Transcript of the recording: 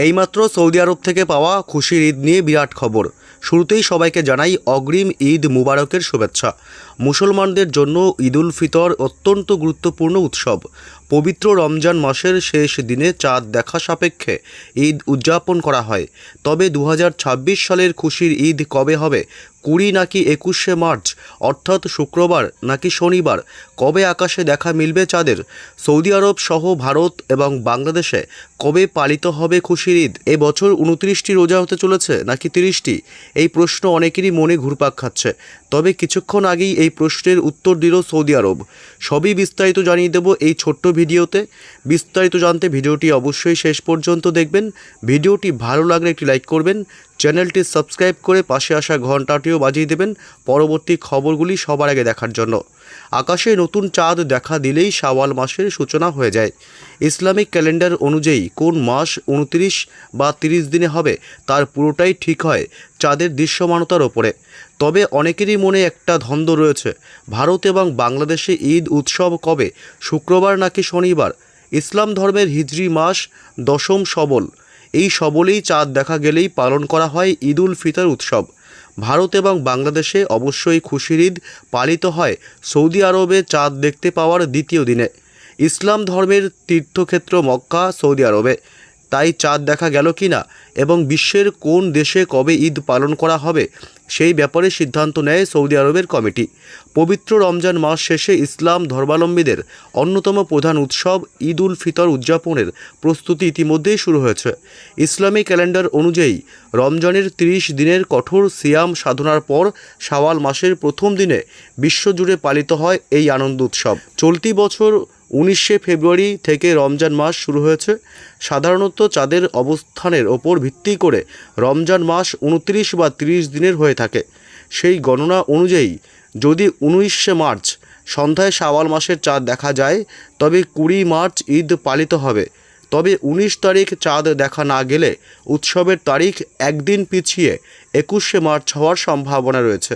এইমাত্র সৌদি আরব থেকে পাওয়া খুশির ঈদ নিয়ে বিরাট খবর। শুরুতেই সবাইকে জানাই অগ্রিম ঈদ মুবারকের শুভেচ্ছা। মুসলমানদের জন্য ঈদ উল ফিতর অত্যন্ত গুরুত্বপূর্ণ উৎসব। পবিত্র রমজান মাসের শেষ দিনে চাঁদ দেখা সাপেক্ষে ঈদ উদযাপন করা হয়। তবে 2026 সালের খুশির ঈদ কবে হবে? 20 নাকি 21শে মার্চ, অর্থাৎ শুক্রবার নাকি শনিবার? কবে আকাশে দেখা মিলবে চাঁদের? সৌদি আরব সহ ভারত এবং বাংলাদেশে কবে পালিত হবে খুশির ঈদ? এবছর 29টি রোজা হতে চলেছে নাকি 30টি? এই প্রশ্ন অনেকেরই মনে ঘুরপাক খাচ্ছে। তবে কিছুক্ষণ আগেই এই প্রশ্নের উত্তর দিল সৌদি আরব। সবই বিস্তারিত জানিয়ে দেব এই ছোট্ট ভিডিওতে। বিস্তারিত জানতে ভিডিওটি অবশ্যই শেষ পর্যন্ত দেখবেন। ভিডিওটি ভালো লাগলে একটি লাইক করবেন, চ্যানেলটি সাবস্ক্রাইব করে পাশে আসা ঘন্টাটিও বাজিয়ে দেবেন পরবর্তী খবরগুলি সবার আগে দেখার জন্য। আকাশে নতুন চাঁদ দেখা দিলেই শাওয়াল মাসের সূচনা হয়ে যায়। ইসলামিক ক্যালেন্ডার অনুযায়ী কোন মাস 29 বা 30 দিনে হবে তার পুরোটাই ঠিক হয় চাঁদের দৃশ্যমানতার ওপরে। তবে অনেকেরই মনে একটা দ্বন্দ্ব রয়েছে, ভারত এবং বাংলাদেশে ঈদ উৎসব কবে, শুক্রবার নাকি শনিবার? ইসলাম ধর্মের হিজরি মাস 10ম শবল, এই শবলেই চাঁদ দেখা গেলেই পালন করা হয় ঈদ উল ফিতর উৎসব। ভারত এবং বাংলাদেশে অবশ্যই খুশির ঈদ পালিত হয় সৌদি আরবে চাঁদ দেখতে পাওয়ার দ্বিতীয় দিনে। ইসলাম ধর্মের তীর্থক্ষেত্র মক্কা সৌদি আরবে, তাই চাঁদ দেখা গেল কি না এবং বিশ্বের কোন দেশে কবে ঈদ পালন করা হবে সেই ব্যাপারে সিদ্ধান্ত নেয় সৌদি আরবের কমিটি। পবিত্র রমজান মাস শেষে ইসলাম ধর্মাবলম্বীদের অন্যতম প্রধান উৎসব ঈদ উল ফিতর উদযাপনের প্রস্তুতি ইতিমধ্যেই শুরু হয়েছে। ইসলামী ক্যালেন্ডার অনুযায়ী রমজানের 30 দিনের কঠোর সিয়াম সাধনার পর শাওয়াল মাসের প্রথম দিনে বিশ্বজুড়ে পালিত হয় এই আনন্দ উৎসব। চলতি বছর 19শে ফেব্রুয়ারি থেকে রমজান মাস শুরু হয়েছে। সাধারণত চাঁদের অবস্থানের ওপর ভিত্তি করে রমজান মাস 29 বা 30 দিনের হয়ে থাকে। সেই গণনা অনুযায়ী যদি 19শে মার্চ সন্ধ্যায় শাওয়াল মাসের চাঁদ দেখা যায়, তবে 20 মার্চ ঈদ পালিত হবে। তবে 19 তারিখ চাঁদ দেখা না গেলে উৎসবের তারিখ একদিন পিছিয়ে 21শে মার্চ হওয়ার সম্ভাবনা রয়েছে।